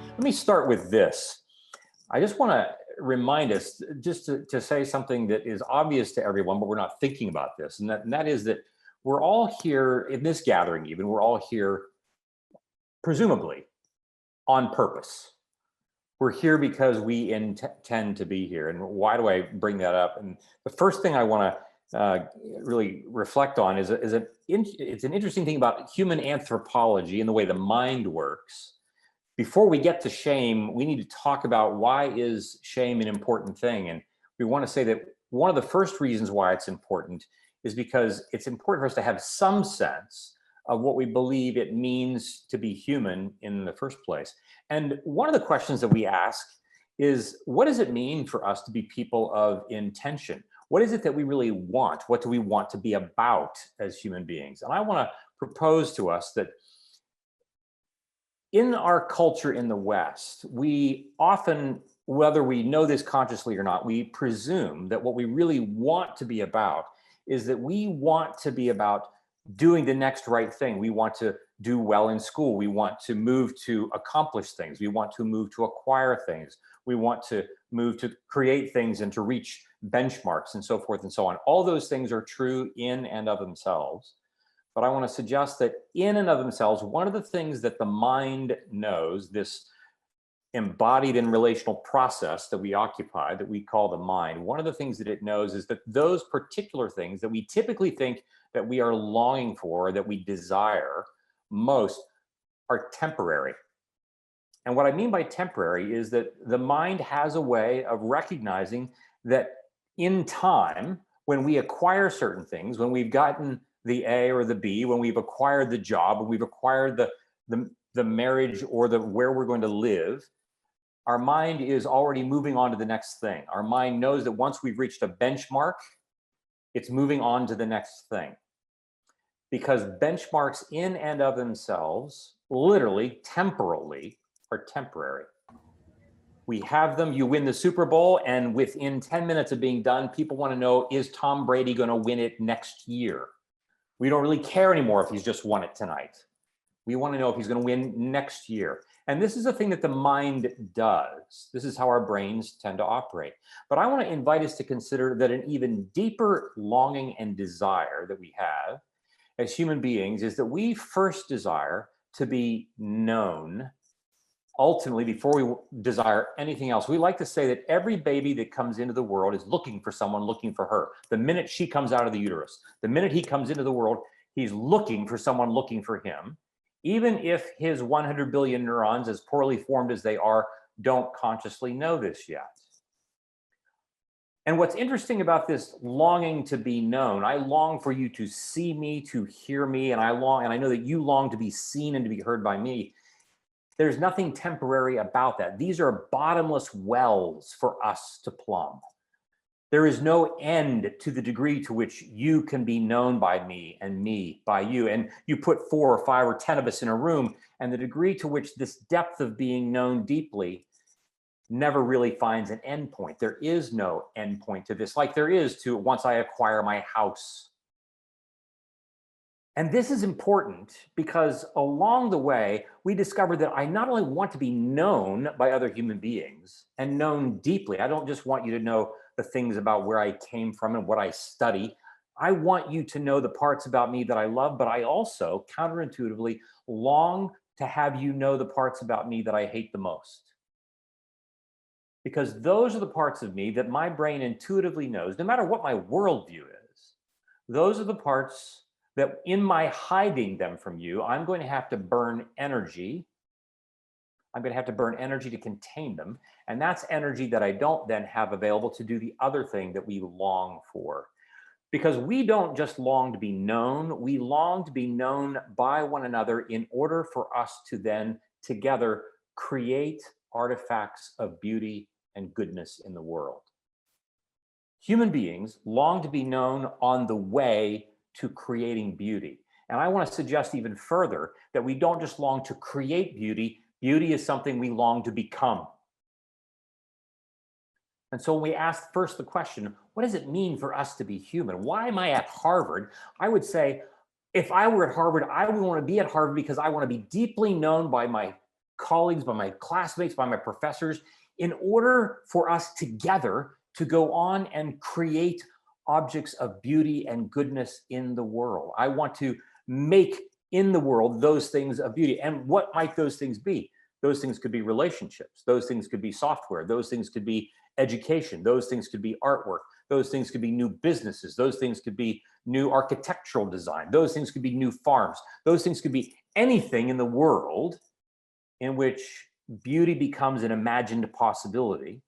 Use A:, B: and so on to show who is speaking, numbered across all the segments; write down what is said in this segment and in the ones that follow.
A: Let me start with this. I just want to remind us just to say something that is obvious to everyone, but we're not thinking about this. And that is that we're all here in this gathering, even we're all here presumably on purpose. We're here because we intend to be here. And why do I bring that up? And the first thing I want to really reflect on is it's an interesting thing about human anthropology and the way the mind works. Before we get to shame, we need to talk about why is shame an important thing. And we want to say that one of the first reasons why it's important is because it's important for us to have some sense of what we believe it means to be human in the first place. And one of the questions that we ask is, what does it mean for us to be people of intention? What is it that we really want? What do we want to be about as human beings? And I want to propose to us that in our culture in the West, we often, whether we know this consciously or not, we presume that what we really want to be about is that we want to be about doing the next right thing. We want to do well in school. We want to move to accomplish things. We want to move to acquire things. We want to move to create things and to reach benchmarks and so forth and so on. All those things are true in and of themselves. But I want to suggest that in and of themselves, one of the things that the mind knows, this embodied and relational process that we occupy, that we call the mind, one of the things that it knows is that those particular things that we typically think that we are longing for, that we desire most, are temporary. And what I mean by temporary is that the mind has a way of recognizing that in time, when we acquire certain things, when we've gotten the A or the B, when we've acquired the job, when we've acquired the marriage or where we're going to live, our mind is already moving on to the next thing. Our mind knows that once we've reached a benchmark, it's moving on to the next thing. Because benchmarks in and of themselves, literally, temporally, are temporary. We have them, you win the Super Bowl, and within 10 minutes of being done, people want to know, is Tom Brady going to win it next year? We don't really care anymore if he's just won it tonight. We want to know if he's going to win next year. And this is a thing that the mind does. This is how our brains tend to operate. But I want to invite us to consider that an even deeper longing and desire that we have as human beings is that we first desire to be known. Ultimately, before we desire anything else, we like to say that every baby that comes into the world is looking for someone looking for her. The minute she comes out of the uterus, the minute he comes into the world, he's looking for someone looking for him. Even if his 100 billion neurons, as poorly formed as they are, don't consciously know this yet. And what's interesting about this longing to be known, I long for you to see me, to hear me, and I know that you long to be seen and to be heard by me. There's nothing temporary about that. These are bottomless wells for us to plumb. There is no end to the degree to which you can be known by me and me by you. And you put 4 or 5 or 10 of us in a room, and the degree to which this depth of being known deeply never really finds an end point. There is no end point to this, like there is to once I acquire my house. And this is important because along the way, we discovered that I not only want to be known by other human beings and known deeply. I don't just want you to know the things about where I came from and what I study. I want you to know the parts about me that I love, but I also counterintuitively long to have you know the parts about me that I hate the most. Because those are the parts of me that my brain intuitively knows, no matter what my worldview is. Those are the parts that in my hiding them from you, I'm going to have to burn energy. I'm going to have to burn energy to contain them. And that's energy that I don't then have available to do the other thing that we long for. Because we don't just long to be known, we long to be known by one another in order for us to then together create artifacts of beauty and goodness in the world. Human beings long to be known on the way to creating beauty. And I want to suggest even further that we don't just long to create beauty, beauty is something we long to become. And so when we ask first the question, what does it mean for us to be human? Why am I at Harvard? I would say If I were at Harvard, I would want to be at Harvard because I want to be deeply known by my colleagues, by my classmates, by my professors, in order for us together to go on and create objects of beauty and goodness in the world. I want to make in the world those things of beauty. And what might those things be? Those things could be relationships. Those things could be software. Those things could be education. Those things could be artwork. Those things could be new businesses. Those things could be new architectural design. Those things could be new farms. Those things could be anything in the world in which beauty becomes an imagined possibility.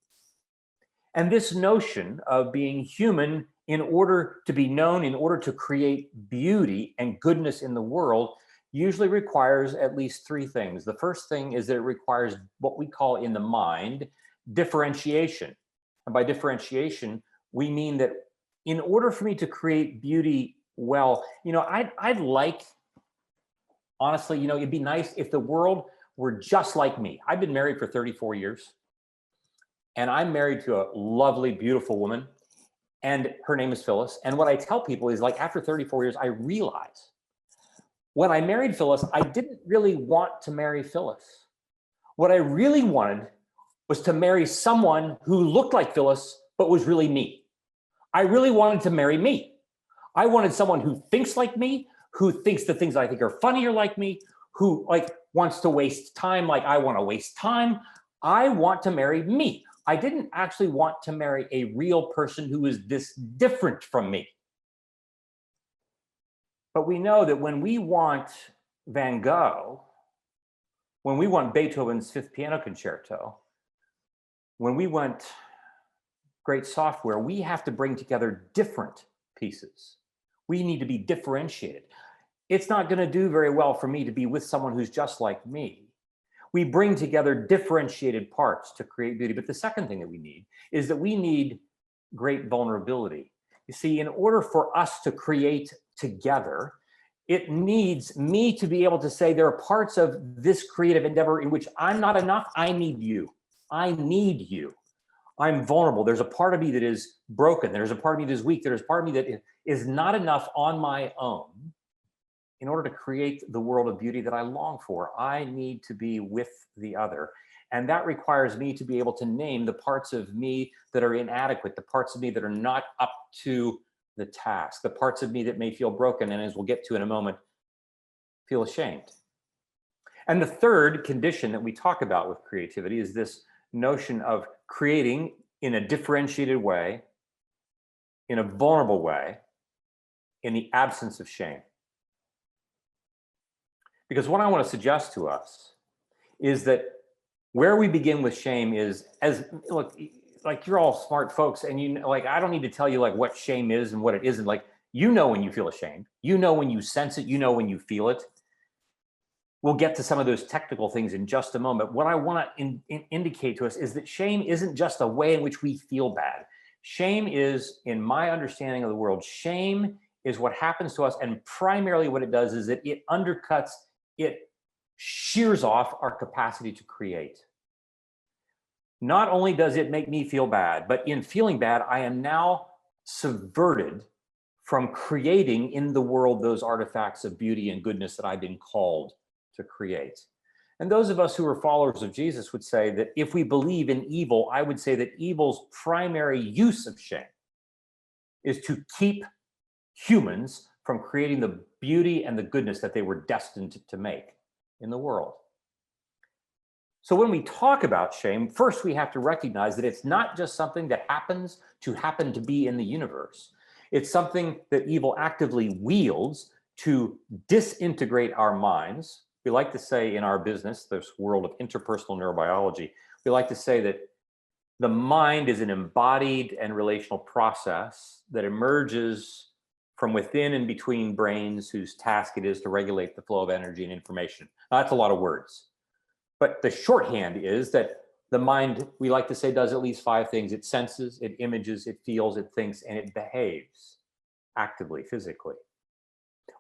A: And this notion of being human in order to be known, in order to create beauty and goodness in the world, usually requires at least three things. The first thing is that it requires what we call in the mind differentiation. And by differentiation, we mean that in order for me to create beauty well, I'd like, honestly, it'd be nice if the world were just like me. I've been married for 34 years. And I'm married to a lovely, beautiful woman. And her name is Phyllis. And what I tell people is, like, after 34 years, I realize when I married Phyllis, I didn't really want to marry Phyllis. What I really wanted was to marry someone who looked like Phyllis, but was really me. I really wanted to marry me. I wanted someone who thinks like me, who thinks the things I think are funnier like me, who wants to waste time like I want to waste time. I want to marry me. I didn't actually want to marry a real person who is this different from me. But we know that when we want Van Gogh, when we want Beethoven's Fifth Piano Concerto, when we want great software, we have to bring together different pieces. We need to be differentiated. It's not going to do very well for me to be with someone who's just like me. We bring together differentiated parts to create beauty. But the second thing that we need is that we need great vulnerability. You see, in order for us to create together, it needs me to be able to say there are parts of this creative endeavor in which I'm not enough. I need you. I need you. I'm vulnerable. There's a part of me that is broken. There's a part of me that is weak. There's a part of me that is not enough on my own. In order to create the world of beauty that I long for, I need to be with the other. And that requires me to be able to name the parts of me that are inadequate, the parts of me that are not up to the task, the parts of me that may feel broken, and as we'll get to in a moment, feel ashamed. And the third condition that we talk about with creativity is this notion of creating in a differentiated way, in a vulnerable way, in the absence of shame. Because what I want to suggest to us is that where we begin with shame is, look, like, you're all smart folks, and I don't need to tell you what shame is and what it isn't. When you feel ashamed, when you sense it, when you feel it. We'll get to some of those technical things in just a moment. What I want to indicate to us is that shame isn't just a way in which we feel bad. Shame is, in my understanding of the world, shame is what happens to us, and primarily what it does is that it undercuts, it shears off our capacity to create. Not only does it make me feel bad, but in feeling bad, I am now subverted from creating in the world those artifacts of beauty and goodness that I've been called to create. And those of us who are followers of Jesus would say that if we believe in evil, I would say that evil's primary use of shame is to keep humans from creating the beauty and the goodness that they were destined to make in the world. So when we talk about shame, first we have to recognize that it's not just something that happens to be in the universe. It's something that evil actively wields to disintegrate our minds. We like to say in our business, this world of interpersonal neurobiology, we like to say that the mind is an embodied and relational process that emerges from within and between brains whose task it is to regulate the flow of energy and information. Now, that's a lot of words. But the shorthand is that the mind, we like to say, does at least 5 things. It senses, it images, it feels, it thinks, and it behaves actively, physically.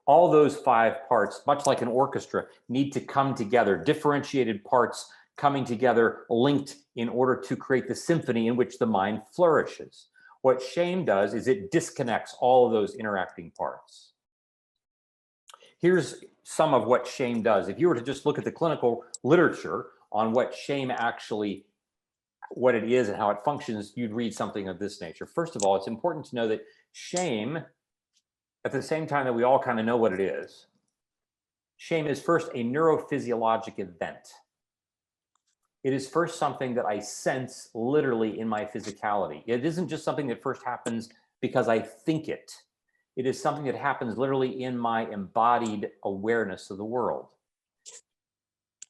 A: All those 5 parts, much like an orchestra, need to come together, differentiated parts coming together, linked in order to create the symphony in which the mind flourishes. What shame does is it disconnects all of those interacting parts. Here's some of what shame does. If you were to just look at the clinical literature on what shame actually, what it is and how it functions, you'd read something of this nature. First of all, it's important to know that shame, at the same time that we all kind of know what it is, shame is first a neurophysiologic event. It is first something that I sense literally in my physicality. It isn't just something that first happens because I think it. It is something that happens literally in my embodied awareness of the world.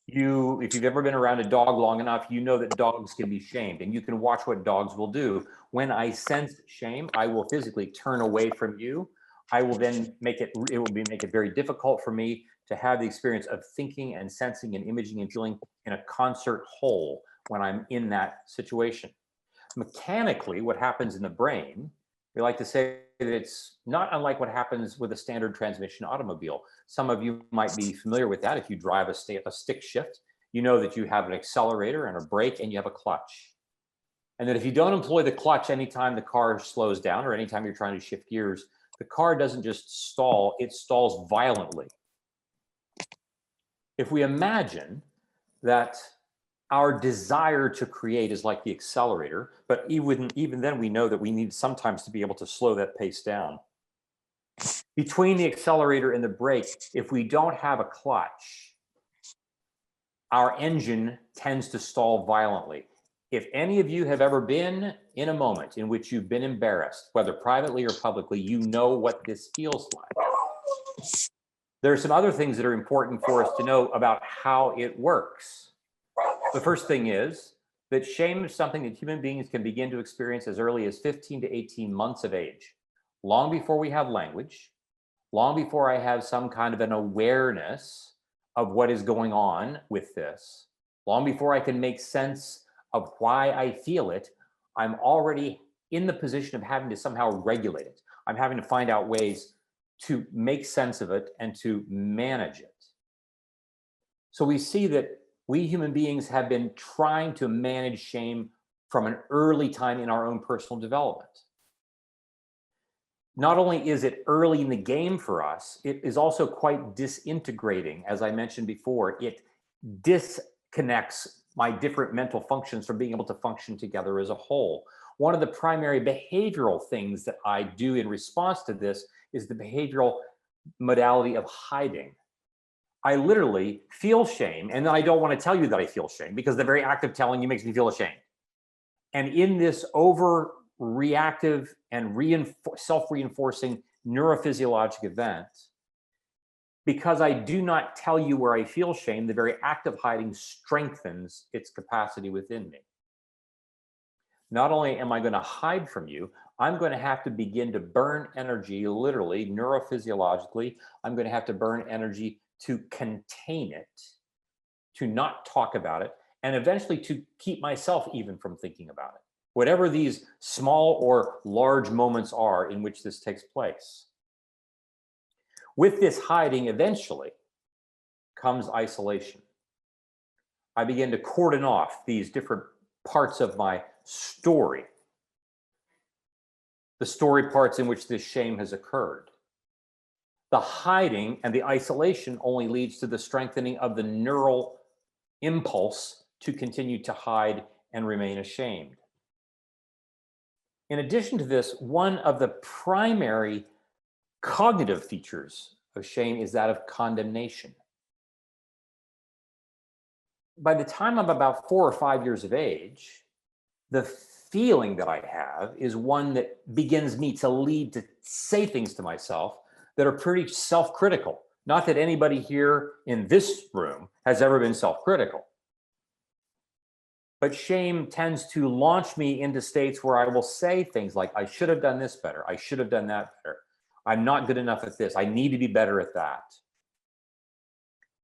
A: If you've ever been around a dog long enough, you know that dogs can be shamed, and you can watch what dogs will do. When I sense shame, I will physically turn away from you. I will then make it very difficult for me to have the experience of thinking and sensing and imaging and feeling in a concert whole when I'm in that situation. Mechanically, what happens in the brain, we like to say that it's not unlike what happens with a standard transmission automobile. Some of you might be familiar with that. If you drive a stick shift, you know that you have an accelerator and a brake and you have a clutch. And that if you don't employ the clutch anytime the car slows down or anytime you're trying to shift gears, the car doesn't just stall, it stalls violently. If we imagine that our desire to create is like the accelerator, but even then we know that we need sometimes to be able to slow that pace down. Between the accelerator and the brake, if we don't have a clutch, our engine tends to stall violently. If any of you have ever been in a moment in which you've been embarrassed, whether privately or publicly, you know what this feels like. There are some other things that are important for us to know about how it works. The first thing is that shame is something that human beings can begin to experience as early as 15 to 18 months of age, long before we have language, long before I have some kind of an awareness of what is going on with this, long before I can make sense of why I feel it. I'm already in the position of having to somehow regulate it. I'm having to find out ways to make sense of it and to manage it. So we see that we human beings have been trying to manage shame from an early time in our own personal development. Not only is it early in the game for us, it is also quite disintegrating. As I mentioned before, it disconnects my different mental functions from being able to function together as a whole. One of the primary behavioral things that I do in response to this is the behavioral modality of hiding. I literally feel shame, and then I don't want to tell you that I feel shame because the very act of telling you makes me feel ashamed. And in this overreactive and self-reinforcing neurophysiologic event, because I do not tell you where I feel shame, the very act of hiding strengthens its capacity within me. Not only am I going to hide from you, I'm going to have to begin to burn energy, literally, neurophysiologically. I'm going to have to burn energy to contain it, to not talk about it, and eventually to keep myself even from thinking about it. Whatever these small or large moments are in which this takes place. With this hiding, eventually comes isolation. I begin to cordon off these different parts of my story, the story parts in which this shame has occurred. The hiding and the isolation only leads to the strengthening of the neural impulse to continue to hide and remain ashamed. In addition to this, one of the primary cognitive features of shame is that of condemnation. By the time I'm about 4 or 5 years of age, the feeling that I have is one that begins me to lead to say things to myself that are pretty self-critical. Not that anybody here in this room has ever been self-critical. But shame tends to launch me into states where I will say things like, I should have done this better. I should have done that better. I'm not good enough at this. I need to be better at that.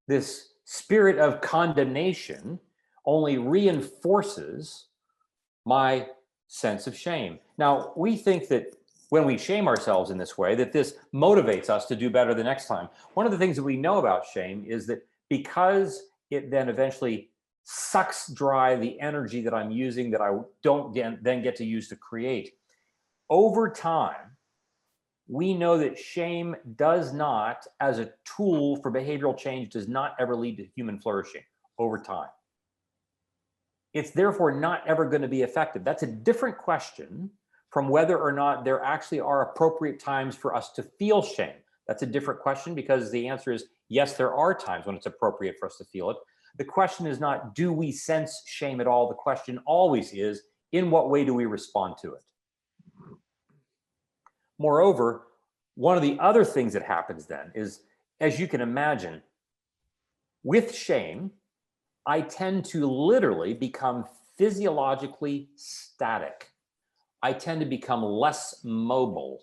A: This spirit of condemnation only reinforces my sense of shame. Now, we think that when we shame ourselves in this way, that this motivates us to do better the next time. One of the things that we know about shame is that because it then eventually sucks dry the energy that I'm using that I don't then get to use to create, over time, we know that shame does not, as a tool for behavioral change, does not ever lead to human flourishing over time. It's therefore not ever going to be effective. That's a different question from whether or not there actually are appropriate times for us to feel shame. That's a different question, because the answer is yes, there are times when it's appropriate for us to feel it. The question is not, do we sense shame at all? The question always is, in what way do we respond to it? Moreover, one of the other things that happens then is, as you can imagine, with shame, I tend to literally become physiologically static. I tend to become less mobile.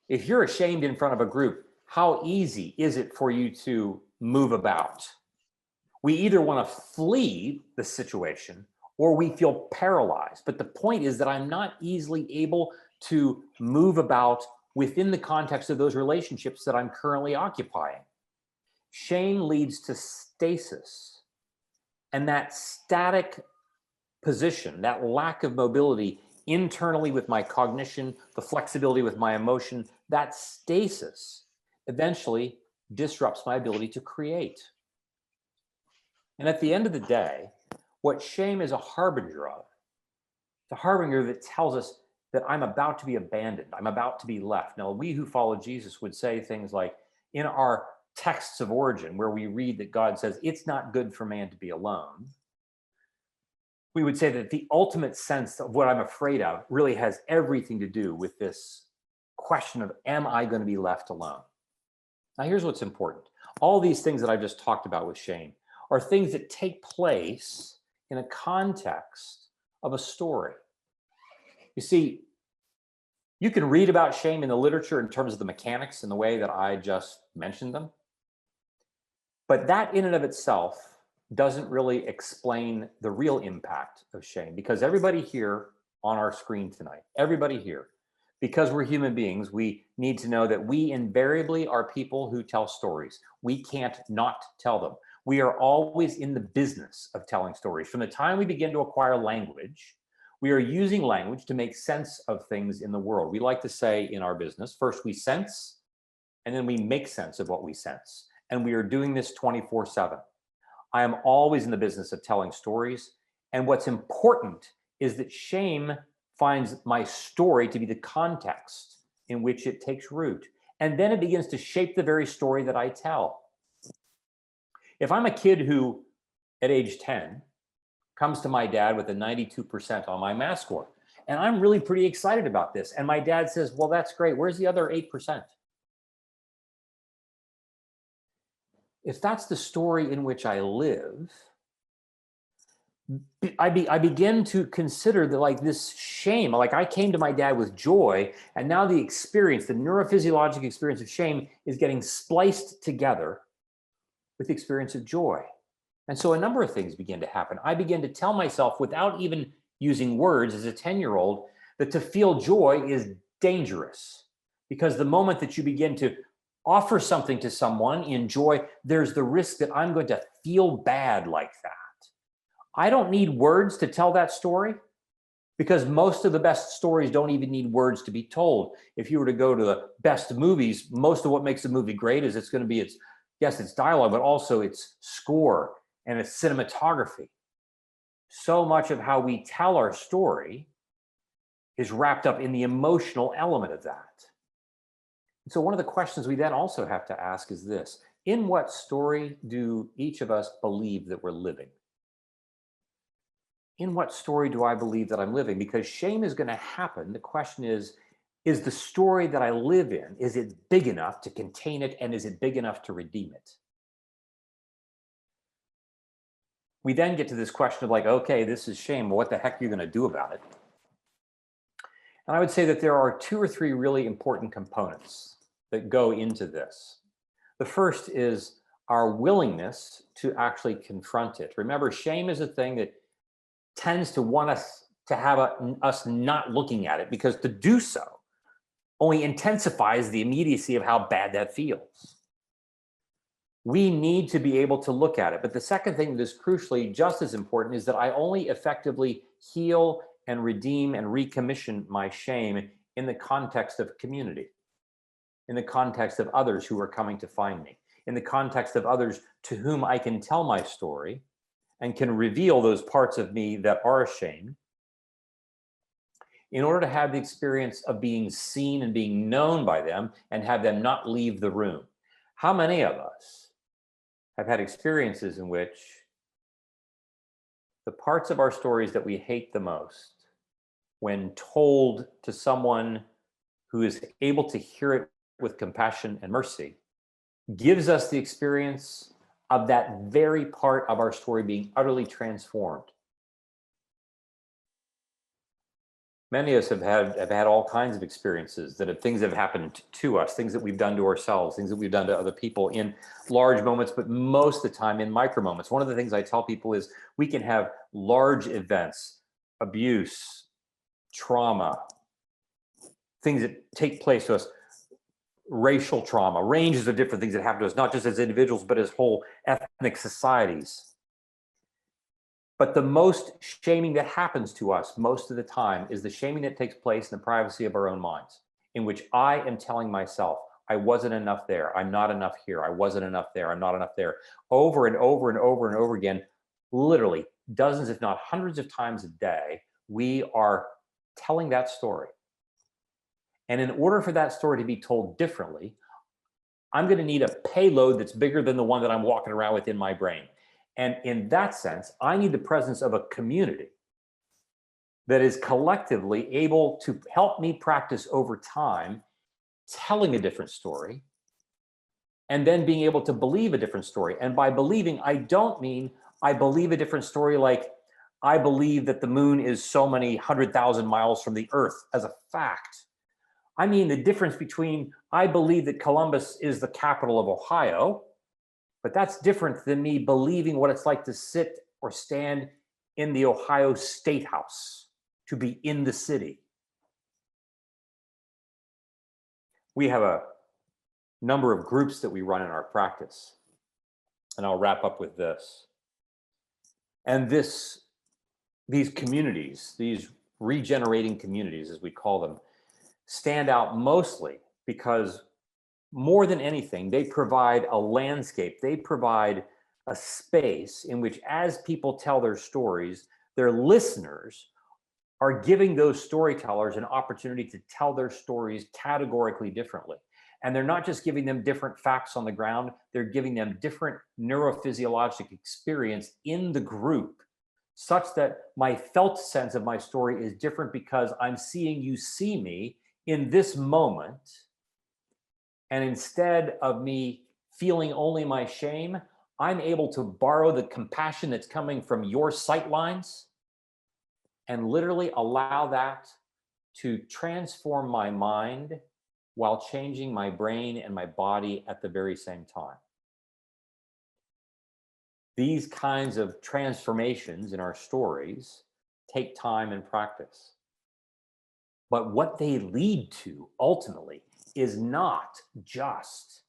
A: If you're ashamed in front of a group, how easy is it for you to move about? We either want to flee the situation or we feel paralyzed. But the point is that I'm not easily able to move about within the context of those relationships that I'm currently occupying. Shame leads to stasis. And that static position, that lack of mobility internally with my cognition, the flexibility with my emotion, that stasis eventually disrupts my ability to create. And at the end of the day, what shame is a harbinger of, the harbinger that tells us that I'm about to be abandoned, I'm about to be left. Now, we who follow Jesus would say things like, in our texts of origin, where we read that God says, it's not good for man to be alone, we would say that the ultimate sense of what I'm afraid of really has everything to do with this question of, am I going to be left alone? Now, here's what's important. All these things that I've just talked about with shame are things that take place in a context of a story. You see, you can read about shame in the literature in terms of the mechanics in the way that I just mentioned them. But that in and of itself doesn't really explain the real impact of shame, because everybody here on our screen tonight, everybody here, because we're human beings, we need to know that we invariably are people who tell stories. We can't not tell them. We are always in the business of telling stories. From the time we begin to acquire language, we are using language to make sense of things in the world. We like to say in our business, first we sense, and then we make sense of what we sense. And we are doing this 24/7. I am always in the business of telling stories. And what's important is that shame finds my story to be the context in which it takes root. And then it begins to shape the very story that I tell. If I'm a kid who, at age 10, comes to my dad with a 92% on my math score, and I'm really pretty excited about this, and my dad says, well, that's great, where's the other 8%? If that's the story in which I live, I begin to consider that, like, this shame, like I came to my dad with joy, and now the experience, the neurophysiologic experience of shame is getting spliced together with the experience of joy. And so a number of things begin to happen. I begin to tell myself, without even using words as a 10-year-old, that to feel joy is dangerous, because the moment that you begin to offer something to someone in joy, there's the risk that I'm going to feel bad like that. I don't need words to tell that story, because most of the best stories don't even need words to be told. If you were to go to the best movies, most of what makes a movie great is it's going to be its dialogue, but also its score and its cinematography. So much of how we tell our story is wrapped up in the emotional element of that. So one of the questions we then also have to ask is this: in what story do each of us believe that we're living? In what story do I believe that I'm living? Because shame is going to happen. The question is the story that I live in, is it big enough to contain it, and is it big enough to redeem it? We then get to this question of, like, okay, this is shame. Well, what the heck are you going to do about it? And I would say that there are 2 or 3 really important components that go into this. The first is our willingness to actually confront it. Remember, shame is a thing that tends to want us to have us not looking at it, because to do so only intensifies the immediacy of how bad that feels. We need to be able to look at it. But the second thing that is crucially just as important is that I only effectively heal and redeem and recommission my shame in the context of community, in the context of others who are coming to find me, in the context of others to whom I can tell my story and can reveal those parts of me that are ashamed, in order to have the experience of being seen and being known by them and have them not leave the room. How many of us have had experiences in which the parts of our stories that we hate the most, when told to someone who is able to hear it with compassion and mercy, gives us the experience of that very part of our story being utterly transformed? Many of us have had all kinds of experiences things have happened to us, things that we've done to ourselves, things that we've done to other people in large moments, but most of the time in micro moments. One of the things I tell people is we can have large events, abuse, trauma, things that take place to us, racial trauma, ranges of different things that happen to us, not just as individuals, but as whole ethnic societies. But the most shaming that happens to us most of the time is the shaming that takes place in the privacy of our own minds, in which I am telling myself, I wasn't enough there, I'm not enough here, I wasn't enough there, I'm not enough there, over and over and over and over again, literally dozens, if not hundreds of times a day, we are telling that story. And in order for that story to be told differently, I'm going to need a payload that's bigger than the one that I'm walking around with in my brain. And in that sense, I need the presence of a community that is collectively able to help me practice over time telling a different story and then being able to believe a different story. And by believing, I don't mean I believe a different story like I believe that the moon is so many 100,000 miles from the earth as a fact. I mean the difference between I believe that Columbus is the capital of Ohio, but that's different than me believing what it's like to sit or stand in the Ohio State House, to be in the city. We have a number of groups that we run in our practice, and I'll wrap up with this. And these communities, these regenerating communities, as we call them, stand out mostly because more than anything, they provide a landscape, they provide a space in which, as people tell their stories, their listeners are giving those storytellers an opportunity to tell their stories categorically differently. And they're not just giving them different facts on the ground, they're giving them different neurophysiologic experience in the group, such that my felt sense of my story is different because I'm seeing you see me in this moment. And instead of me feeling only my shame, I'm able to borrow the compassion that's coming from your sight lines and literally allow that to transform my mind while changing my brain and my body at the very same time. These kinds of transformations in our stories take time and practice. But what they lead to ultimately is not just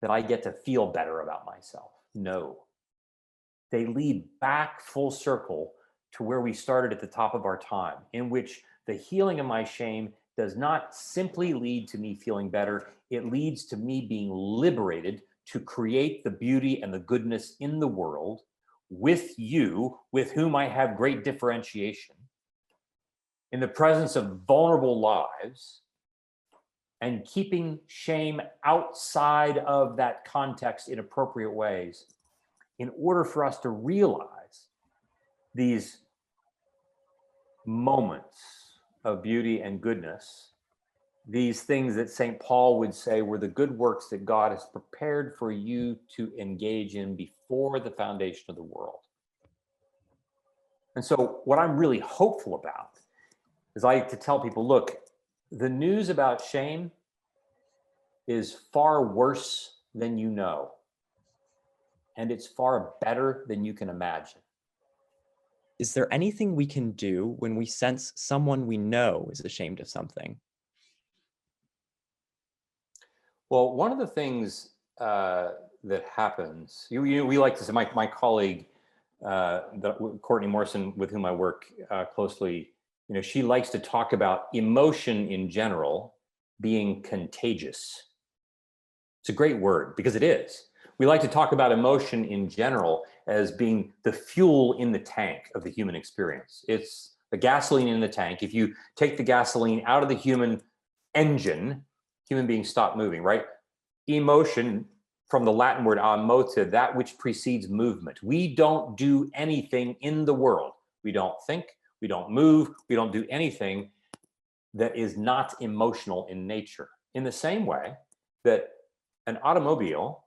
A: that I get to feel better about myself. No. They lead back full circle to where we started at the top of our time, in which the healing of my shame does not simply lead to me feeling better. It leads to me being liberated to create the beauty and the goodness in the world with you, with whom I have great differentiation, in the presence of vulnerable lives, and keeping shame outside of that context in appropriate ways, in order for us to realize these moments of beauty and goodness, these things that St. Paul would say were the good works that God has prepared for you to engage in before the foundation of the world. And so what I'm really hopeful about is I like to tell people, look, the news about shame is far worse than you know. And it's far better than you can imagine.
B: Is there anything we can do when we sense someone we know is ashamed of something?
A: Well, one of the things that happens, we like to say, my colleague, Courtney Morrison, with whom I work closely, She likes to talk about emotion in general being contagious. It's a great word because it is. We like to talk about emotion in general as being the fuel in the tank of the human experience. It's the gasoline in the tank. If you take the gasoline out of the human engine, human beings stop moving, right? Emotion, from the Latin word motive, that which precedes movement. We don't do anything in the world. We don't think, we don't move, we don't do anything that is not emotional in nature. In the same way that an automobile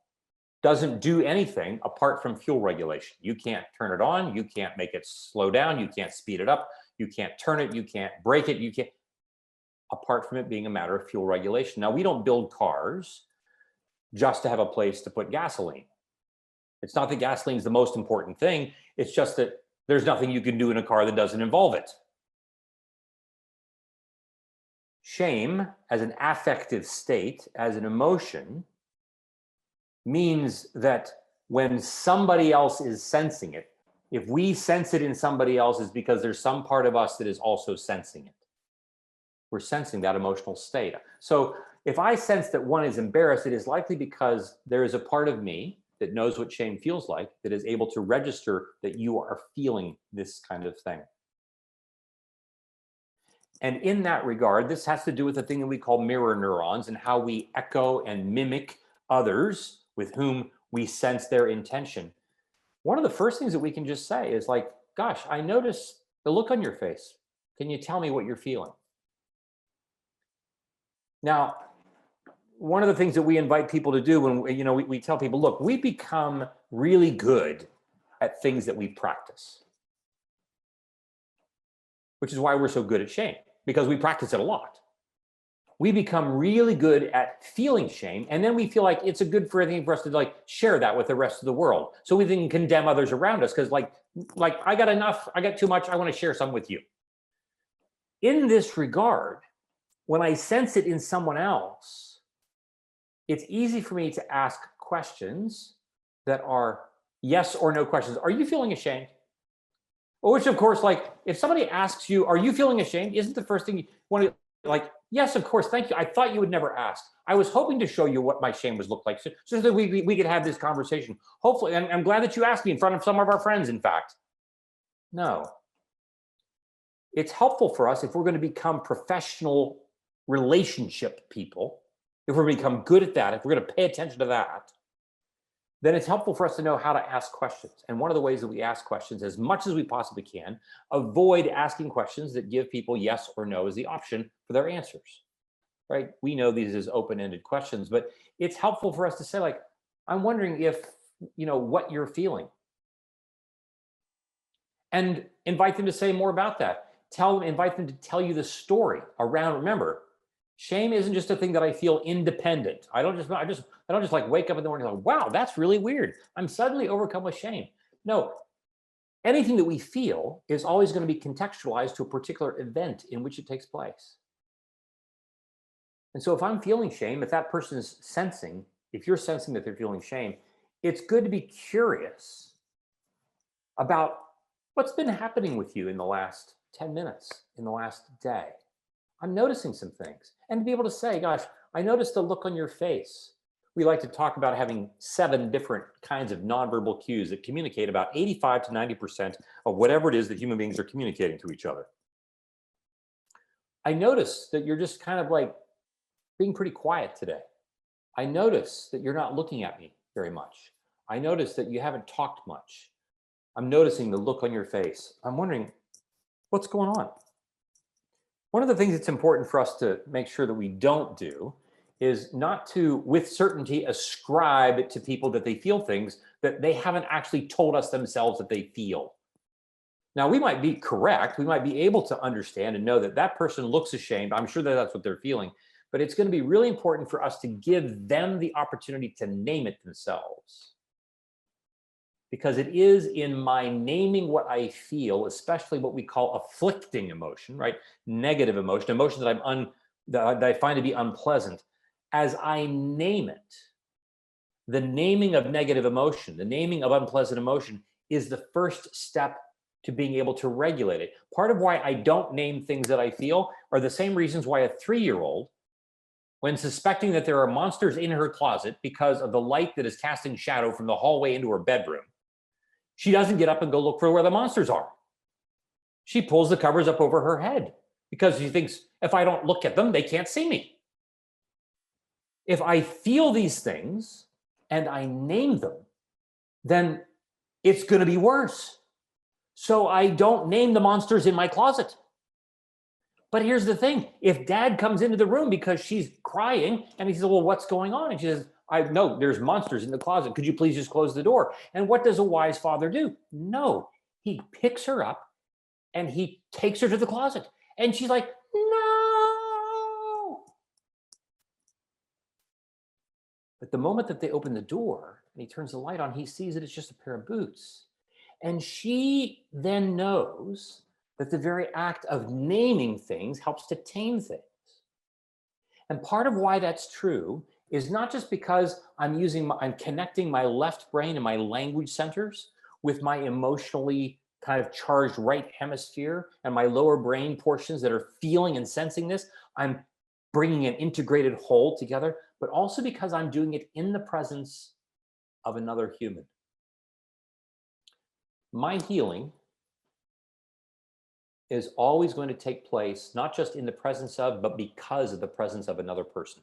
A: doesn't do anything apart from fuel regulation. You can't turn it on, you can't make it slow down, you can't speed it up, you can't turn it, you can't brake it, you can't, apart from it being a matter of fuel regulation. Now, we don't build cars just to have a place to put gasoline. It's not that gasoline is the most important thing, it's just that there's nothing you can do in a car that doesn't involve it. Shame, as an affective state, as an emotion, means that when somebody else is sensing it, if we sense it in somebody else, it's because there's some part of us that is also sensing it. We're sensing that emotional state. So if I sense that one is embarrassed, it is likely because there is a part of me that knows what shame feels like, that is able to register that you are feeling this kind of thing. And in that regard, this has to do with the thing that we call mirror neurons and how we echo and mimic others with whom we sense their intention. One of the first things that we can just say is like, gosh, I notice the look on your face. Can you tell me what you're feeling? Now, one of the things that we invite people to do when we tell people, look, we become really good at things that we practice, which is why we're so good at shame, because we practice it a lot. We become really good at feeling shame, and then we feel like it's a good for anything for us to like share that with the rest of the world, so we can condemn others around us because like I got enough, I got too much, I want to share some with you. In this regard, when I sense it in someone else, it's easy for me to ask questions that are yes or no questions. Are you feeling ashamed? Which, of course, like if somebody asks you, are you feeling ashamed? Isn't the first thing you want to like, yes, of course, thank you. I thought you would never ask. I was hoping to show you what my shame was look like so that we could have this conversation. Hopefully, and I'm glad that you asked me in front of some of our friends, in fact. No. It's helpful for us if we're going to become professional relationship people, if we're going to become good at that, if we're going to pay attention to that, then it's helpful for us to know how to ask questions. And one of the ways that we ask questions as much as we possibly can, avoid asking questions that give people yes or no as the option for their answers, right? We know these as open-ended questions, but it's helpful for us to say like, I'm wondering if, what you're feeling. And invite them to say more about that. Invite them to tell you the story around, remember, shame isn't just a thing that I feel independent. I don't just like wake up in the morning and go, wow, that's really weird. I'm suddenly overcome with shame. No, anything that we feel is always going to be contextualized to a particular event in which it takes place. And so if I'm feeling shame, if that person is sensing, if you're sensing that they're feeling shame, it's good to be curious about what's been happening with you in the last 10 minutes, in the last day. I'm noticing some things. And to be able to say, gosh, I noticed the look on your face. We like to talk about having 7 different kinds of nonverbal cues that communicate about 85 to 90% of whatever it is that human beings are communicating to each other. I notice that you're just kind of like being pretty quiet today. I notice that you're not looking at me very much. I notice that you haven't talked much. I'm noticing the look on your face. I'm wondering, what's going on? One of the things that's important for us to make sure that we don't do is not to, with certainty, ascribe to people that they feel things that they haven't actually told us themselves that they feel. Now, we might be correct. We might be able to understand and know that that person looks ashamed. I'm sure that that's what they're feeling. But it's going to be really important for us to give them the opportunity to name it themselves. Because it is in my naming what I feel, especially what we call afflicting emotion, right? Negative emotion, emotion that I find to be unpleasant. As I name it, the naming of negative emotion, the naming of unpleasant emotion is the first step to being able to regulate it. Part of why I don't name things that I feel are the same reasons why a 3-year-old, when suspecting that there are monsters in her closet because of the light that is casting shadow from the hallway into her bedroom, she doesn't get up and go look for where the monsters are. She pulls the covers up over her head because she thinks, if I don't look at them, they can't see me. If I feel these things and I name them, then it's going to be worse. So I don't name the monsters in my closet. But here's the thing. If dad comes into the room because she's crying and he says, well, what's going on? And she says, I know there's monsters in the closet. Could you please just close the door? And what does a wise father do? No, he picks her up and he takes her to the closet. And she's like, no. But the moment that they open the door and he turns the light on, he sees that it's just a pair of boots. And she then knows that the very act of naming things helps to tame things. And part of why that's true is not just because I'm connecting my left brain and my language centers with my emotionally kind of charged right hemisphere and my lower brain portions that are feeling and sensing this. I'm bringing an integrated whole together, but also because I'm doing it in the presence of another human. My healing is always going to take place, not just in the presence of, but because of the presence of another person.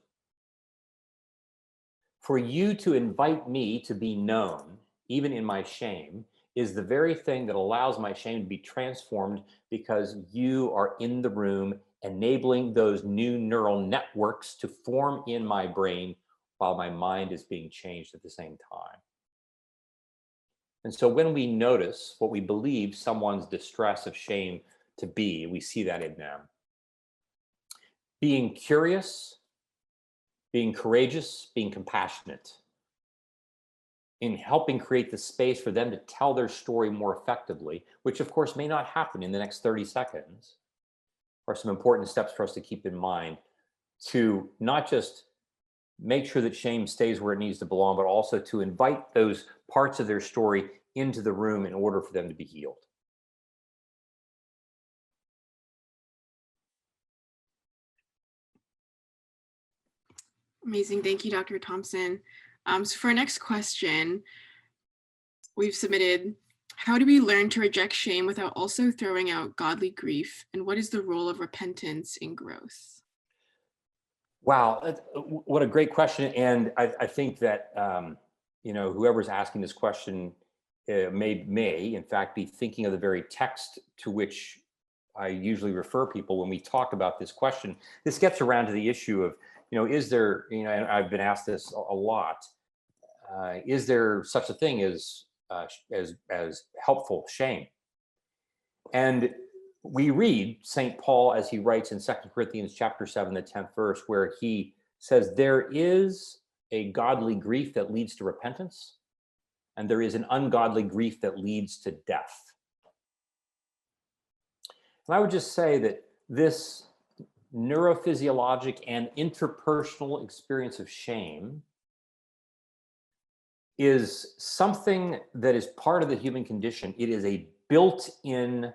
A: For you to invite me to be known, even in my shame, is the very thing that allows my shame to be transformed because you are in the room, enabling those new neural networks to form in my brain while my mind is being changed at the same time. And so when we notice what we believe someone's distress of shame to be, we see that in them. Being curious, being courageous, being compassionate, in helping create the space for them to tell their story more effectively, which of course may not happen in the next 30 seconds, are some important steps for us to keep in mind to not just make sure that shame stays where it needs to belong, but also to invite those parts of their story into the room in order for them to be healed.
C: Amazing. Thank you, Dr. Thompson. So for our next question, we've submitted, how do we learn to reject shame without also throwing out godly grief? And what is the role of repentance in growth?
A: Wow, what a great question. And I think that, whoever's asking this question may, in fact, be thinking of the very text to which I usually refer people when we talk about this question. This gets around to the issue of, is there, and I've been asked this a lot, is there such a thing as helpful shame? And we read St. Paul as he writes in 2 Corinthians chapter 7, the 10th verse, where he says, there is a godly grief that leads to repentance, and there is an ungodly grief that leads to death. And I would just say that this neurophysiologic and interpersonal experience of shame is something that is part of the human condition. It is a built-in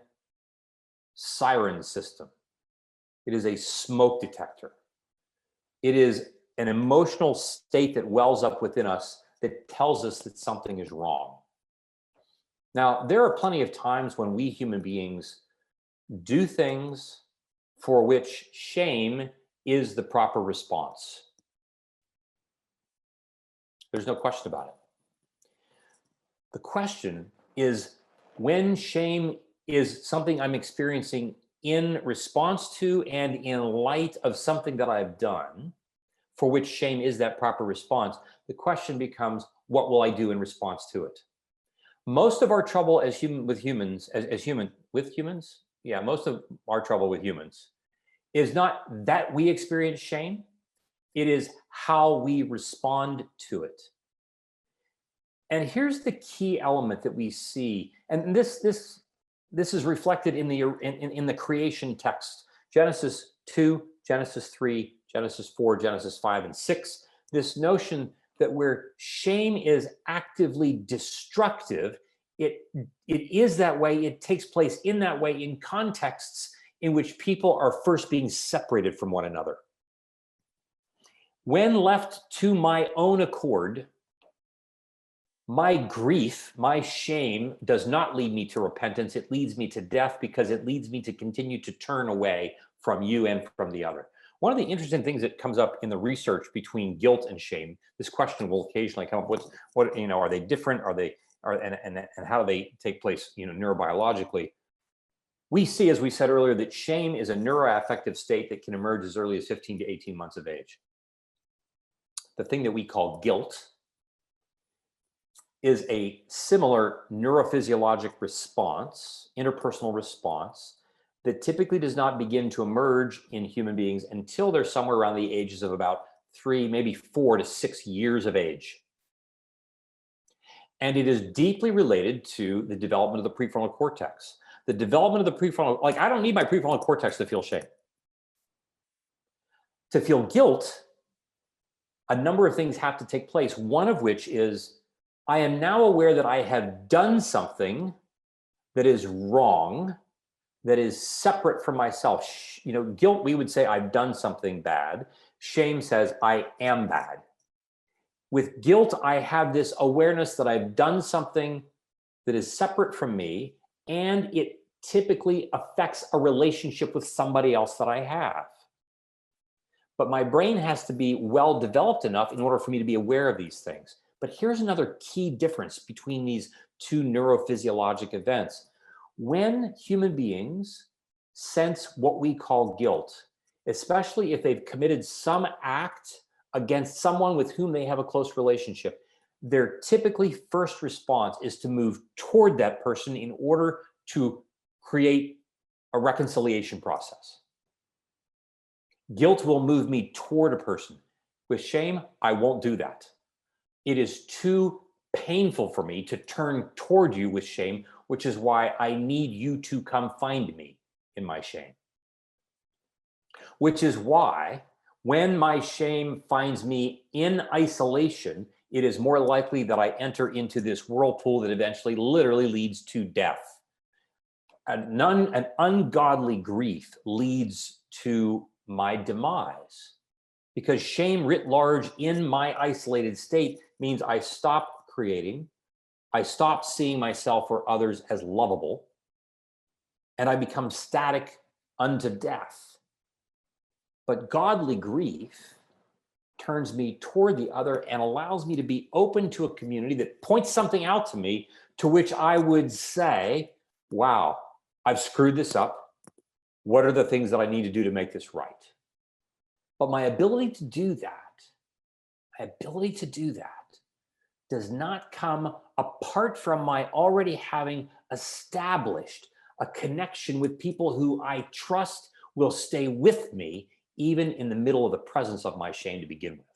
A: siren system. It is a smoke detector. It is an emotional state that wells up within us that tells us that something is wrong. Now, there are plenty of times when we human beings do things for which shame is the proper response. There's no question about it. The question is, when shame is something I'm experiencing in response to and in light of something that I've done, for which shame is that proper response, the question becomes, what will I do in response to it? Most of our trouble most of our trouble with humans is not that we experience shame, it is how we respond to it. And here's the key element that we see, and this is reflected in the creation text, Genesis 2, Genesis 3, Genesis 4, Genesis 5, and 6, this notion that where shame is actively destructive, it is that way. It takes place in that way in contexts in which people are first being separated from one another. When left to my own accord, my grief, my shame does not lead me to repentance. It leads me to death, because it leads me to continue to turn away from you and from the other. One of the interesting things that comes up in the research between guilt and shame, this question will occasionally come up with, what, you know, are they different? And how do they take place, you know, neurobiologically? We see, as we said earlier, that shame is a neuroaffective state that can emerge as early as 15 to 18 months of age. The thing that we call guilt is a similar neurophysiologic response, interpersonal response, that typically does not begin to emerge in human beings until they're somewhere around the ages of about 3, maybe 4 to 6 years of age. And it is deeply related to the development of the prefrontal cortex. The development of the prefrontal, like, I don't need my prefrontal cortex to feel shame. To feel guilt, a number of things have to take place, one of which is, I am now aware that I have done something that is wrong, that is separate from myself. You know, guilt, we would say, I've done something bad. Shame says, I am bad. With guilt, I have this awareness that I've done something that is separate from me, and it typically affects a relationship with somebody else that I have. But my brain has to be well developed enough in order for me to be aware of these things. But here's another key difference between these two neurophysiologic events. When human beings sense what we call guilt, especially if they've committed some act against someone with whom they have a close relationship, their typically first response is to move toward that person in order to create a reconciliation process. Guilt will move me toward a person. With shame, I won't do that. It is too painful for me to turn toward you with shame, which is why I need you to come find me in my shame. Which is why when my shame finds me in isolation, it is more likely that I enter into this whirlpool that eventually literally leads to death. An ungodly grief leads to my demise, because shame writ large in my isolated state means I stop creating, I stop seeing myself or others as lovable, and I become static unto death. But godly grief turns me toward the other and allows me to be open to a community that points something out to me to which I would say, wow, I've screwed this up. What are the things that I need to do to make this right? But my ability to do that does not come apart from my already having established a connection with people who I trust will stay with me, even in the middle of the presence of my shame to begin with.